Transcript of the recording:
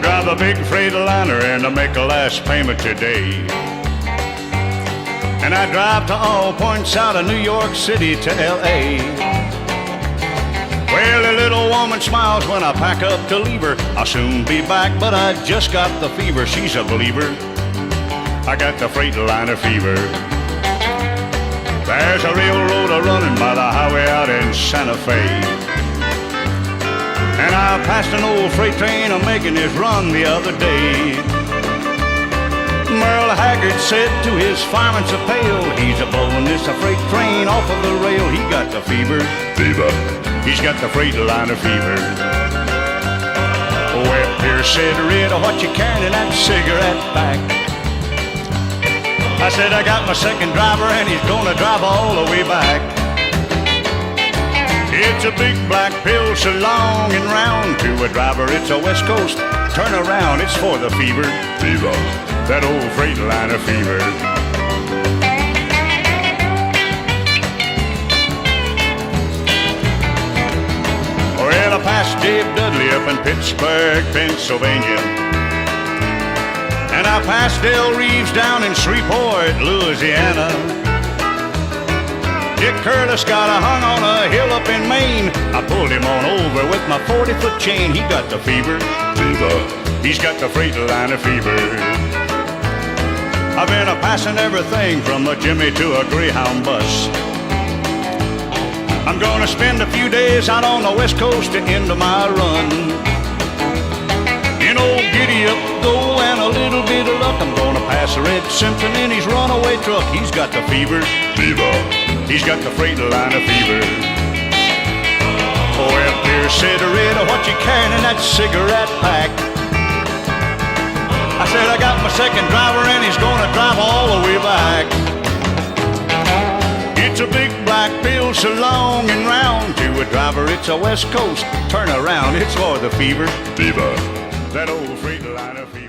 I drive a big Freightliner and I make a last payment today. And I drive to all points out of New York City to L.A. Well, the little woman smiles when I pack up to leave her. I'll soon be back, but I just got the fever. She's a believer. I got the Freightliner fever. There's a railroad running by the highway out in Santa Fe. And I passed an old freight train making his run the other day. Merle Haggard said to his fireman so pale, he's a blowing this a freight train off of the rail. He got the fever. Fever. He's got the Freightliner fever. Well, Pierce said, Red, what you carrying in that cigarette pack? I said, I got my second driver and he's gonna drive all the way back. It's a big black pill so long and round. To a driver it's a West Coast turn around. It's for the fever. Fever. That old Freightliner fever. Well, I passed Dave Dudley up in Pittsburgh, Pennsylvania. And I passed Del Reeves down in Shreveport, Louisiana. Dick Curtis got a hung on a hill up in Maine. I pulled him on over with my 40-foot chain. He got the fever. Fever. He's got the Freightliner fever. I've been passing everything from a Jimmy to a Greyhound bus. I'm gonna spend a few days out on the West Coast to end my run. You know, giddy up though and a little bit of luck, I'm gonna pass Red Simpson in his runaway truck. He's got the fever. Fever. He's got the Freightliner fever. Oh, well, Pierce said, Red, what you carrying in that cigarette pack? I said, I got my second driver and he's gonna drive all the way back. It's a big black pill so long and round. To a driver it's a West Coast turn around. It's for the fever. Fever. That old Freightliner fever.